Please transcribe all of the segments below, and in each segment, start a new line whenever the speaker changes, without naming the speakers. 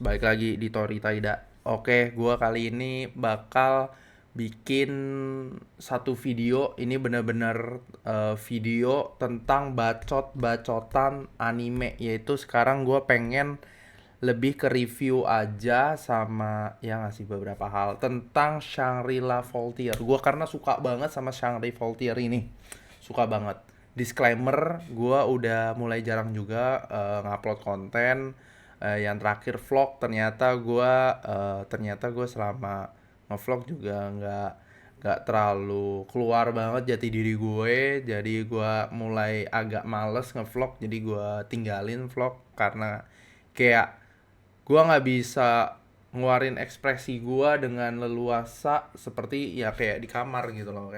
Balik lagi di Tori Taida. Oke, gua kali ini bakal bikin satu video. Ini bener-bener video tentang bacot-bacotan anime. Yaitu sekarang gua pengen lebih ke review aja sama ya ngasih beberapa hal tentang Shangri-La Volunteer. Gua karena suka banget sama Shangri Volunteer ini. Suka banget. Disclaimer, gua udah mulai jarang juga ngupload konten. Yang terakhir vlog ternyata gue selama ngevlog juga nggak terlalu keluar banget jati diri gue, jadi gue mulai agak males ngevlog, jadi gue tinggalin vlog karena kayak gue nggak bisa ngeluarin ekspresi gue dengan leluasa seperti ya kayak di kamar gitu loh.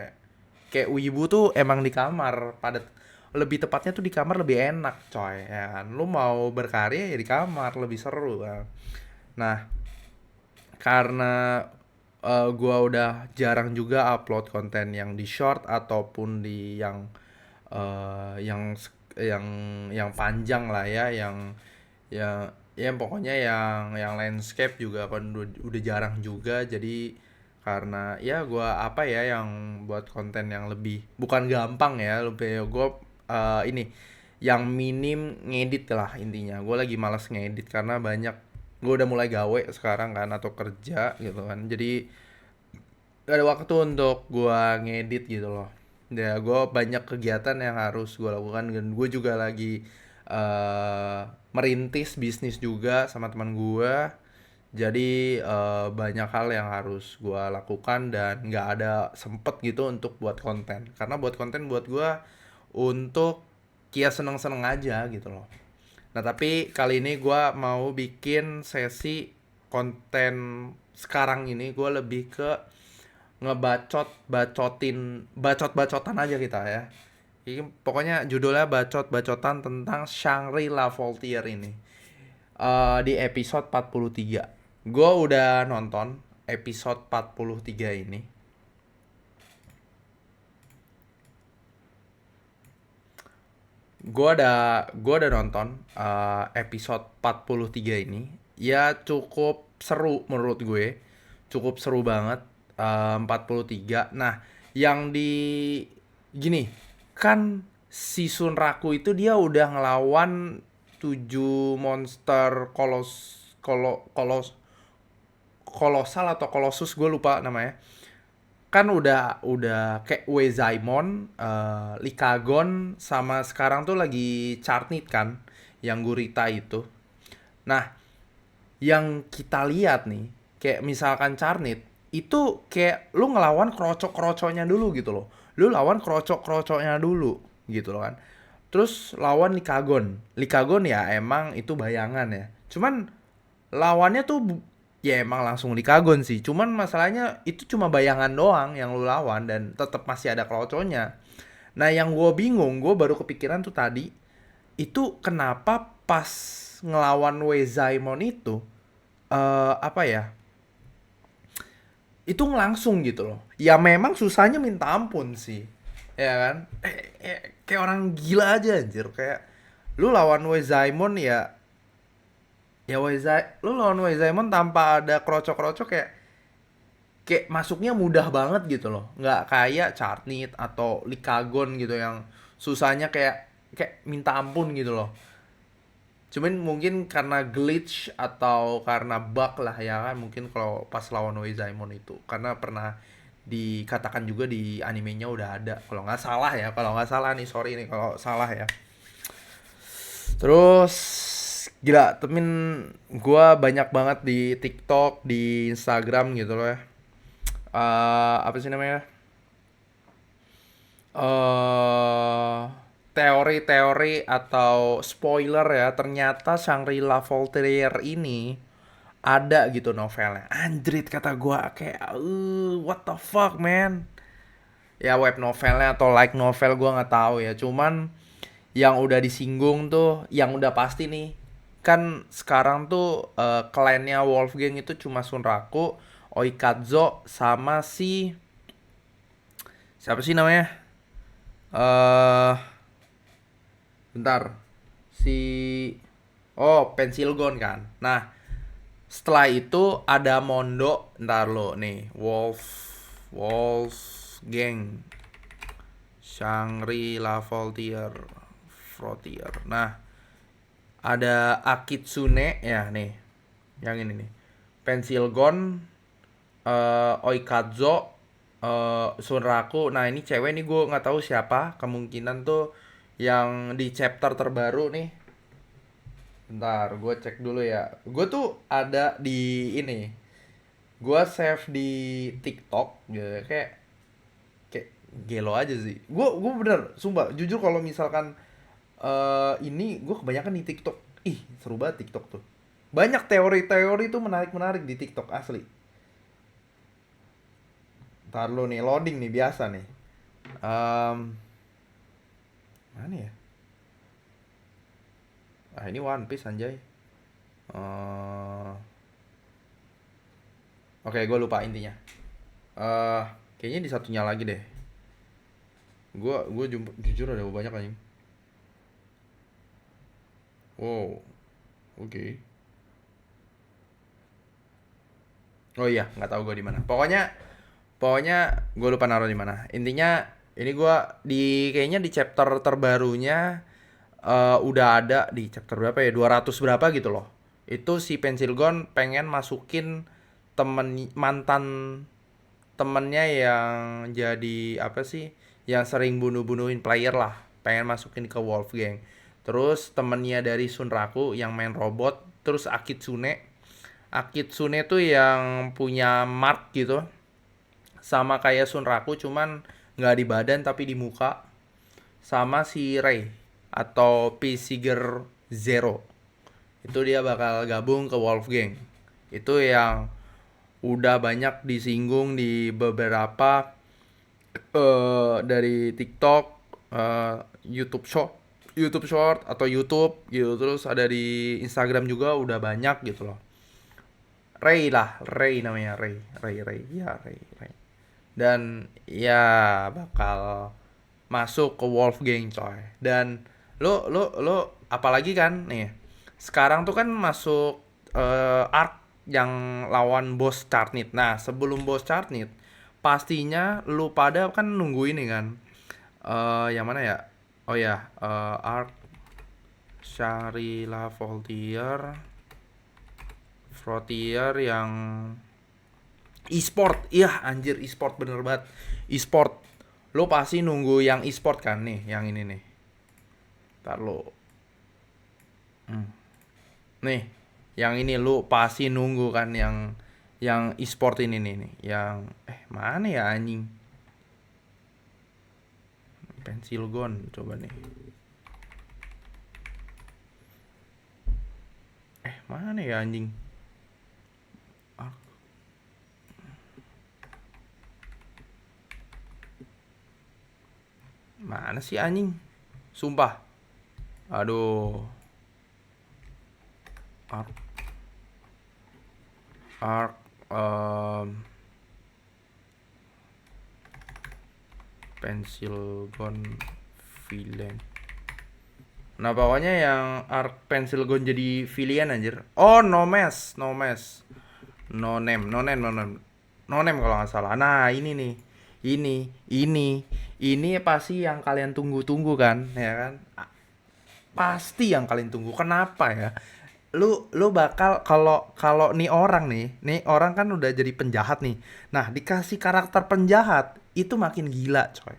Kayak wibu tuh emang di kamar, pada lebih tepatnya tuh di kamar lebih enak coy, ya kan. Lu mau berkarya ya di kamar lebih seru kan. Nah, karena gua udah jarang juga upload konten yang di short ataupun di yang yang panjang lah ya, ya pokoknya yang landscape juga kan udah jarang juga. Jadi karena ya gua apa ya yang buat konten yang lebih bukan gampang ya, lebih gue ini yang minim ngedit lah intinya. Gue lagi malas ngedit karena banyak, gue udah mulai gawe sekarang kan atau kerja gitu kan, jadi gak ada waktu untuk gue ngedit gitu loh. Ya gue banyak kegiatan yang harus gue lakukan, dan gue juga lagi merintis bisnis juga sama teman gue. Jadi banyak hal yang harus gue lakukan dan nggak ada sempet gitu untuk buat konten, karena buat konten buat gue untuk kia seneng-seneng aja gitu loh. Nah tapi kali ini gue mau bikin sesi konten. Sekarang ini gue lebih ke bacot-bacotan aja kita ya. Ini pokoknya judulnya bacot-bacotan tentang Shangri-La Volunteer ini. Di episode 43. Gue udah nonton episode 43 ini. Gue udah nonton episode 43 ini. Ya cukup seru menurut gue. Cukup seru banget 43. Nah, yang di gini, kan si Sunraku itu dia udah ngelawan 7 monster kolosal atau kolosus, gue lupa namanya. Kan udah kayak Wezaimon, Likagon, sama sekarang tuh lagi Charnit kan, yang gurita itu. Nah, yang kita lihat nih, kayak misalkan Charnit itu kayak lu ngelawan krocok-krocoknya dulu gitu loh. Lu lawan krocok-krocoknya dulu gitu loh kan. Terus lawan Likagon. Likagon ya emang itu bayangan ya. Cuman lawannya tuh ya emang langsung Likagon sih. Cuman masalahnya itu cuma bayangan doang yang lu lawan dan tetap masih ada kroconya. Nah, yang gue bingung, gue baru kepikiran tuh tadi, itu kenapa pas ngelawan Wezaimon itu apa ya? Itu langsung gitu loh. Ya memang susahnya minta ampun sih. Ya kan? Kayak orang gila aja anjir, kayak lu lawan Wezaimon ya, lu lawan Wezaimon tanpa ada krocok-krocok, kayak masuknya mudah banget gitu loh, nggak kayak Charnit atau Likagon gitu yang susahnya kayak minta ampun gitu loh. Cuman mungkin karena glitch atau karena bug lah ya kan, mungkin kalau pas lawan Wezaimon itu karena pernah dikatakan juga di animenya udah ada, kalau nggak salah ya, kalau nggak salah nih, sorry nih kalau salah ya. Terus gila temen, gua banyak banget di TikTok, di Instagram gitu loh ya. Apa sih namanya, eh teori-teori atau spoiler ya, ternyata Shangri-La Volunteer ini ada gitu novelnya. Anjrit kata gua, kayak what the fuck man. Ya web novelnya atau light novel gua nggak tahu ya. Cuman yang udah disinggung tuh, yang udah pasti nih, kan sekarang tuh klannya Wolfgang itu cuma Sunraku, Oikazo, sama si siapa sih namanya, eh bentar, si, oh, Pensilgon kan. Nah, Setelah itu ada Mondo, ntar lo nih, Wolf Gang, Shangri-La Frontier. Nah, ada Akitsune ya nih, yang ini nih. Pencil Gon, Oikazo, Sunraku. Nah ini cewek nih gue nggak tahu siapa. Kemungkinan tuh yang di chapter terbaru nih. Bentar, gue cek dulu ya. Gue tuh ada di ini. Gue save di TikTok, gitu. Kayak gelo aja sih. Gue bener, sumpah, jujur kalau misalkan ini gue kebanyakan di TikTok. Ih, seru banget TikTok tuh. Banyak teori-teori tuh menarik-menarik di TikTok asli. Ntar lu nih, loading nih biasa nih. Em, Mana ya? Ah ini One Piece anjay. Oke, gue lupa intinya. eh Kayaknya di satunya lagi deh. Gue jujur ada banyak anjing. Wow, oke. Oh iya, nggak tahu gue di mana. Pokoknya gue lupa naruh di mana. Intinya ini gue kayaknya di chapter terbarunya udah ada di chapter berapa ya? 200 berapa gitu loh. Itu si Pensilgon pengen masukin mantan temennya yang jadi apa sih? Yang sering bunuh-bunuhin player lah. Pengen masukin ke Wolf Gang. Terus temennya dari Sunraku yang main robot, terus Akitsune. Akitsune tuh yang punya mark gitu, sama kayak Sunraku cuman nggak di badan tapi di muka. Sama si Ray atau P-Seeger Zero, itu dia bakal gabung ke Wolfgang. Itu yang udah banyak disinggung di beberapa dari TikTok, YouTube Short atau YouTube gitu, terus ada di Instagram juga udah banyak gitu loh. Ray lah, Ray namanya, Ray. Dan ya bakal masuk ke Wolfgang coy. Dan lo apalagi kan nih. Sekarang tuh kan masuk arc yang lawan bos Charnit. Nah, sebelum bos Charnit pastinya lu pada kan nunggu ini kan. Yang mana ya? Oh ya, arc Shangri-La Frontier yang e-sport. Iya anjir, e-sport bener banget. E-sport. Lo pasti nunggu yang e-sport kan nih, yang ini nih. Ntar lo. Nih, yang ini lo pasti nunggu kan yang e-sport ini nih. Yang mana ya anjing? Pensil Gon coba nih. Mana ya anjing? Mana sih anjing? Sumpah. Aduh. Arc Pencil Gun Villain. Nah pokoknya yang Arc Pencil Gun jadi villain anjir. Oh no mess. No name kalau nggak salah. Nah ini nih, ini pasti yang kalian tunggu-tunggu kan, ya kan? Pasti yang kalian tunggu. Kenapa ya? Lu bakal, kalau kalau nih orang kan udah jadi penjahat nih. Nah dikasih karakter penjahat itu makin gila coy.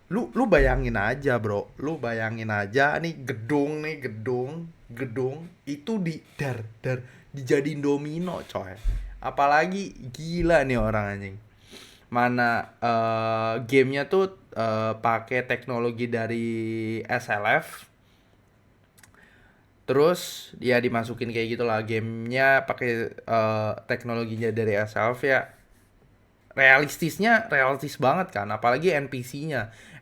Lu bayangin aja bro, lu bayangin aja gedung itu dijadiin domino coy. Apalagi gila nih orang anjing. Mana gamenya tuh pakai teknologi dari SLF. Terus dia dimasukin kayak gitulah, gamenya pakai teknologinya dari SLF ya. Realistis banget kan, apalagi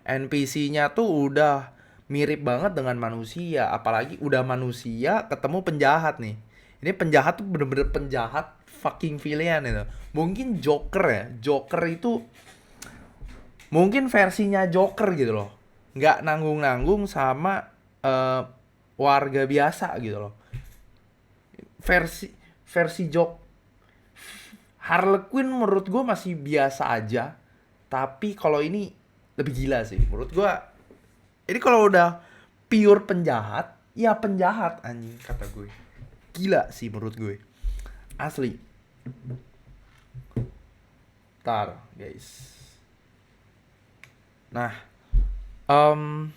NPC-nya tuh udah mirip banget dengan manusia, apalagi udah manusia ketemu penjahat nih. Ini penjahat tuh bener-bener penjahat fucking villain itu. Mungkin Joker itu mungkin versinya Joker gitu loh. Nggak nanggung-nanggung sama warga biasa gitu loh. Versi versi Jok Harley Quinn menurut gue masih biasa aja, tapi kalau ini lebih gila sih menurut gue. Ini kalau udah pure penjahat, ya penjahat anjing kata gue. Gila sih menurut gue. Asli. Tar, guys. Nah, um,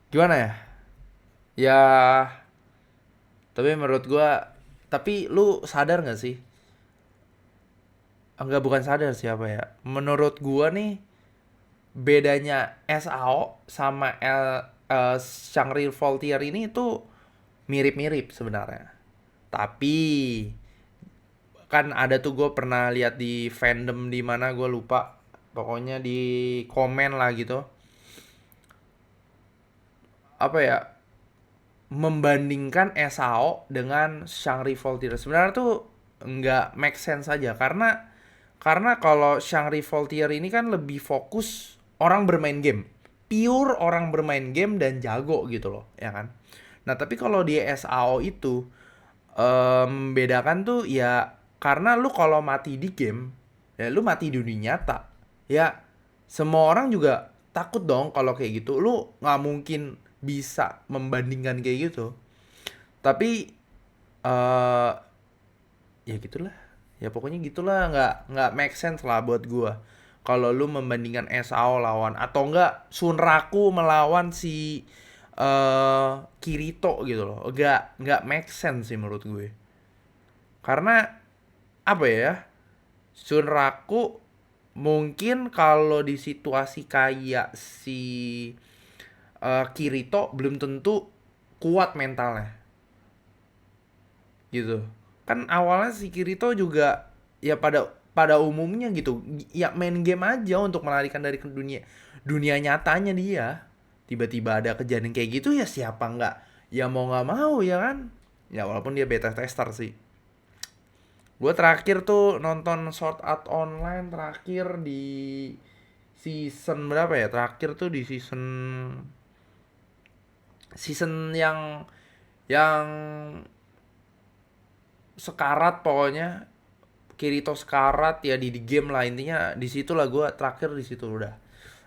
gimana ya? Ya, tapi menurut gue, tapi lu sadar gak sih? Enggak, bukan sadar siapa ya. Menurut gua nih, bedanya SAO sama Shangri Voltier ini tuh mirip-mirip sebenarnya. Tapi kan ada tuh gue pernah lihat di fandom di mana gue lupa. Pokoknya di komen lah gitu. Apa ya? Membandingkan SAO dengan Shangri Voltier. Sebenarnya tuh nggak make sense aja karena kalau Shangri Voltier ini kan lebih fokus orang bermain game. Pure orang bermain game dan jago gitu loh, ya kan? Nah, tapi kalau di SAO itu bedakan tuh ya karena lu kalau mati di game, ya lu mati di dunia nyata. Ya semua orang juga takut dong kalau kayak gitu. Lu nggak mungkin bisa membandingkan kayak gitu. Tapi eh ya gitulah, ya pokoknya gitulah, nggak make sense lah buat gua kalau lu membandingkan SAO lawan atau enggak Sunraku melawan si Kirito gitu loh. Nggak make sense sih menurut gue, karena apa ya, Sunraku mungkin kalau di situasi kayak si Kirito belum tentu kuat mentalnya gitu. Kan awalnya si Kirito juga ya pada pada umumnya gitu, ya main game aja untuk melarikan dari dunia dunia nyatanya dia. Tiba-tiba ada kejadian kayak gitu, ya siapa nggak, ya mau nggak mau ya kan. Ya walaupun dia beta tester sih. Gue terakhir tuh nonton Sword Art Online terakhir di season berapa ya, terakhir tuh di season season yang sekarat pokoknya. Kirito sekarat ya di game lah, intinya di situ lah gue terakhir, di situ udah.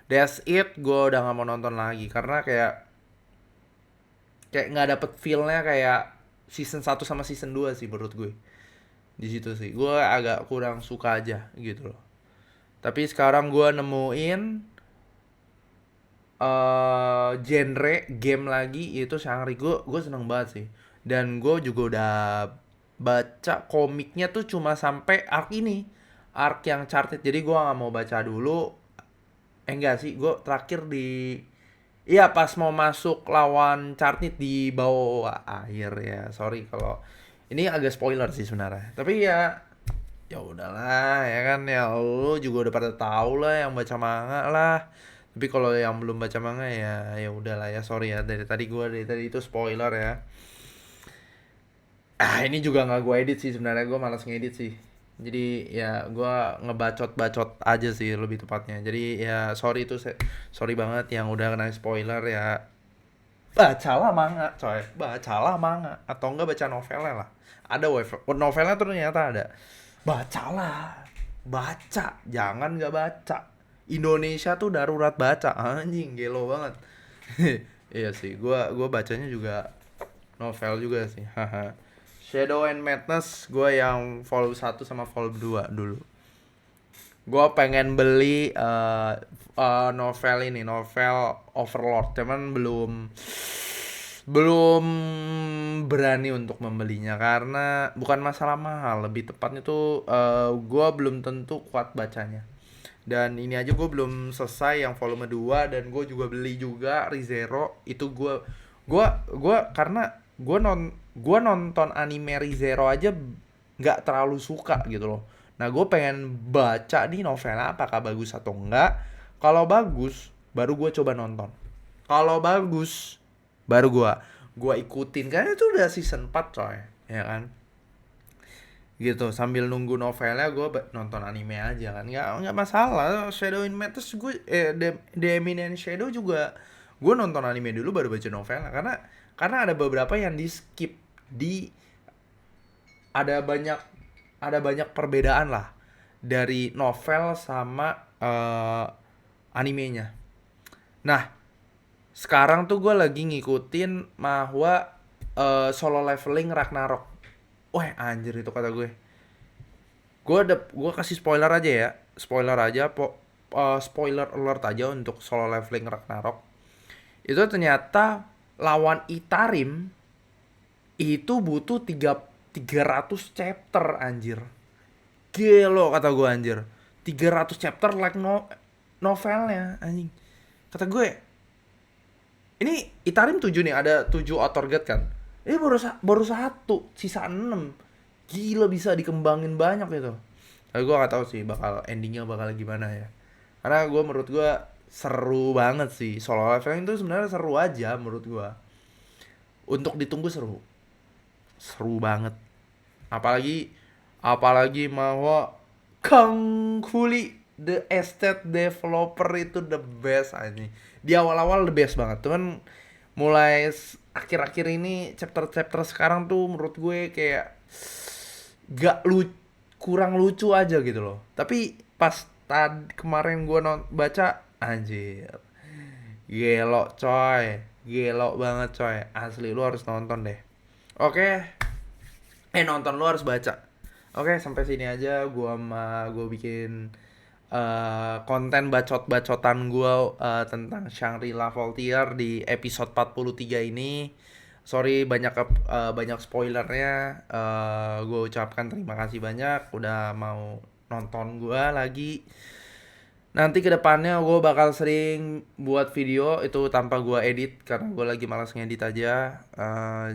That's it, gue udah nggak mau nonton lagi karena kayak kayak nggak dapet feelnya kayak season 1 sama season 2 sih menurut gue. Di situ sih gue agak kurang suka aja gitu loh. Tapi sekarang gue nemuin genre game lagi, itu Shangri. Gue seneng banget sih. Dan gue juga udah baca komiknya tuh cuma sampai arc ini, arc yang charted. Jadi gue nggak mau baca dulu. Enggak sih, gue terakhir di, iya pas mau masuk lawan charted di bawah air ya. Sorry kalau ini agak spoiler sih sebenarnya. Tapi ya ya udahlah ya kan, ya lu juga udah pada tahu lah yang baca manga lah. Tapi kalau yang belum baca manga ya ya udahlah ya, sorry ya dari tadi itu spoiler ya. Ini juga nggak gue edit sih sebenarnya, gue malas ngedit sih. Jadi ya gue ngebacot-bacot aja sih lebih tepatnya. Jadi ya sorry banget yang udah kena spoiler ya. Bacalah manga coy, bacalah manga atau enggak baca novelnya lah. Ada novelnya ternyata ada. Bacalah, baca, jangan nggak baca. Indonesia tuh darurat baca, anjing gelo banget. Iya sih, gua bacanya juga novel juga sih. Haha. Shadow and Madness gue yang volume 1 sama volume 2 dulu. Gue pengen beli novel ini, novel Overlord, cuman belum berani untuk membelinya karena bukan masalah mahal, lebih tepatnya tuh gue belum tentu kuat bacanya. Dan ini aja gue belum selesai yang volume 2, dan gue juga beli juga ReZero. Itu gue karena gue nonton anime ReZero aja nggak terlalu suka gitu loh. Nah, gue pengen baca nih novelnya apakah bagus atau enggak. Kalau bagus baru gue coba nonton. Kalau bagus baru gue ikutin, karena itu udah season 4 coy, ya kan. Gitu sambil nunggu novelnya gue nonton anime aja kan, nggak masalah. Shadow in Matters gue The Eminent Shadow juga gue nonton anime dulu baru baca novelnya, karena ada beberapa yang di skip di ada banyak ada banyak perbedaan lah dari novel sama animenya. Nah, sekarang tuh gue lagi ngikutin mahwa Solo Leveling Ragnarok. Wah anjir itu kata gue. Gue kasih spoiler aja ya. Spoiler aja spoiler alert aja untuk Solo Leveling Ragnarok. Itu ternyata lawan Itarim itu butuh 300 chapter anjir. Gelo kata gue anjir. 300 chapter like novelnya anjing. Kata gue, ini Itarim 7 nih, ada 7 author guide kan. Ini baru satu, sisa 6. Gila bisa dikembangin banyak gitu. Tapi gue gak tahu sih endingnya bakal gimana ya. Karena menurut gue seru banget sih. Solo Leveling itu sebenarnya seru aja menurut gue. Untuk ditunggu seru. Seru banget. Apalagi mau Kang Kuli the estate developer itu the best aja. Di awal-awal the best banget. Cuman mulai akhir-akhir ini chapter-chapter sekarang tuh menurut gue kayak gak kurang lucu aja gitu loh. Tapi pas kemarin gue baca anjir. Gelo coy. Gelo banget coy. Asli lu harus nonton deh. Oke. Nonton, lu harus baca. Oke, sampai sini aja gue bikin konten bacot-bacotan gue tentang Shangri-La Voltaire di episode 43 ini. Sorry banyak spoilernya. Gue ucapkan terima kasih banyak udah mau nonton gue lagi. Nanti kedepannya gue bakal sering buat video itu tanpa gue edit karena gue lagi malas ngedit aja.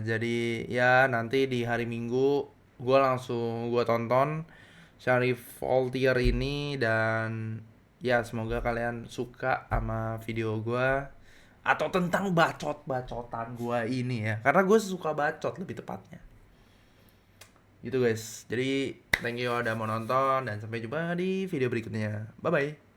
Jadi ya nanti di hari Minggu gue langsung gue tonton Shari Voltaire ini, dan ya semoga kalian suka sama video gue atau tentang bacot-bacotan gue ini ya, karena gue suka bacot lebih tepatnya gitu guys. Jadi thank you udah mau nonton dan sampai jumpa di video berikutnya. Bye bye.